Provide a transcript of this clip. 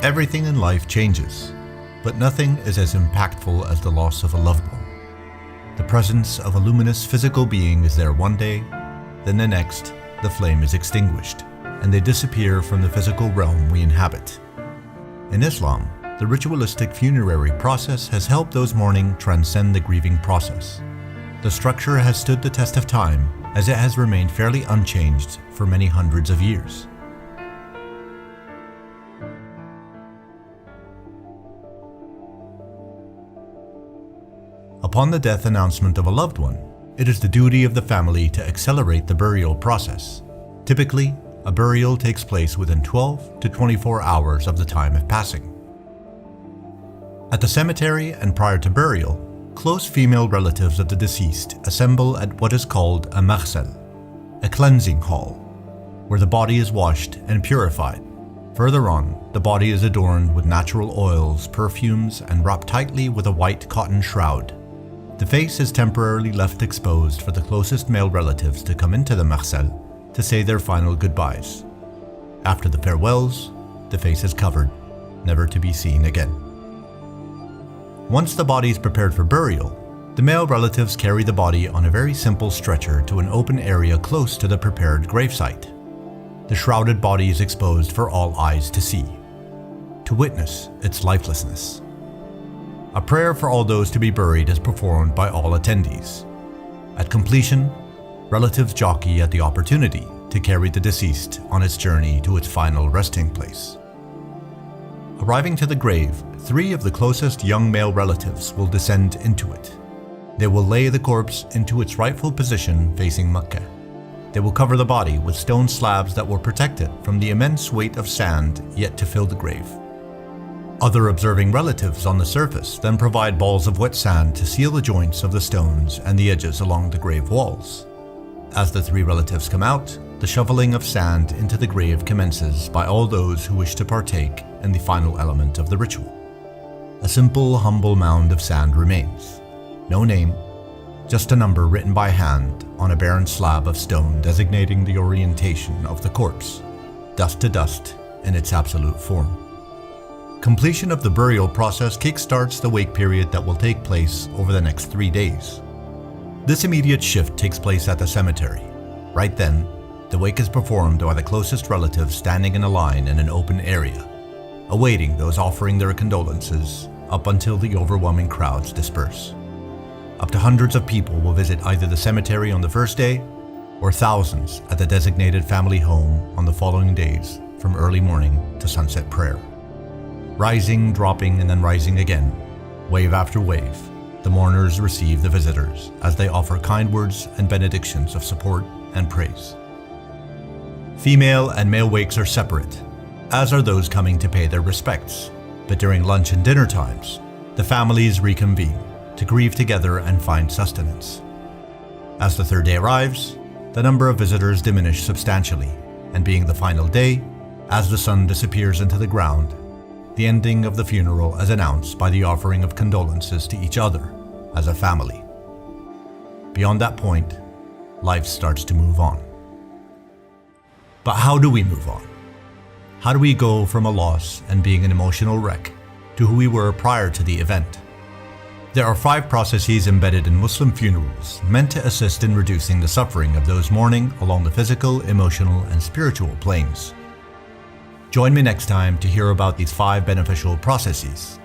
Everything in life changes, but nothing is as impactful as the loss of a loved one. The presence of a luminous physical being is there one day, then the next, the flame is extinguished, and they disappear from the physical realm we inhabit. In Islam, the ritualistic funerary process has helped those mourning transcend the grieving process. The structure has stood the test of time as it has remained fairly unchanged for many hundreds of years. Upon the death announcement of a loved one, it is the duty of the family to accelerate the burial process. Typically, a burial takes place within 12 to 24 hours of the time of passing. At the cemetery and prior to burial, close female relatives of the deceased assemble at what is called a Maghsal, a cleansing hall, where the body is washed and purified. Further on, the body is adorned with natural oils, perfumes, and wrapped tightly with a white cotton shroud. The face is temporarily left exposed for the closest male relatives to come into the Maghsal to say their final goodbyes. After the farewells, the face is covered, never to be seen again. Once the body is prepared for burial, the male relatives carry the body on a very simple stretcher to an open area close to the prepared gravesite. The shrouded body is exposed for all eyes to see, to witness its lifelessness. A prayer for all those to be buried is performed by all attendees. At completion, relatives jockey at the opportunity to carry the deceased on its journey to its final resting place. Arriving to the grave, 3 of the closest young male relatives will descend into it. They will lay the corpse into its rightful position facing Mecca. They will cover the body with stone slabs that will protect it from the immense weight of sand yet to fill the grave. Other observing relatives on the surface then provide balls of wet sand to seal the joints of the stones and the edges along the grave walls. As the 3 relatives come out, the shoveling of sand into the grave commences by all those who wish to partake in the final element of the ritual. A simple, humble mound of sand remains. No name, just a number written by hand on a barren slab of stone designating the orientation of the corpse, dust to dust in its absolute form. Completion of the burial process kickstarts the wake period that will take place over the next 3 days. This immediate shift takes place at the cemetery. Right then, the wake is performed by the closest relatives standing in a line in an open area, awaiting those offering their condolences up until the overwhelming crowds disperse. Up to hundreds of people will visit either the cemetery on the first day or thousands at the designated family home on the following days from early morning to sunset prayer. Rising, dropping, and then rising again, wave after wave, the mourners receive the visitors as they offer kind words and benedictions of support and praise. Female and male wakes are separate, as are those coming to pay their respects, but during lunch and dinner times, the families reconvene to grieve together and find sustenance. As the third day arrives, the number of visitors diminish substantially, and being the final day, as the sun disappears into the ground, the ending of the funeral is announced by the offering of condolences to each other as a family. Beyond that point, life starts to move on. But how do we move on? How do we go from a loss and being an emotional wreck to who we were prior to the event? There are 5 processes embedded in Muslim funerals meant to assist in reducing the suffering of those mourning along the physical, emotional, and spiritual planes. Join me next time to hear about these 5 beneficial processes.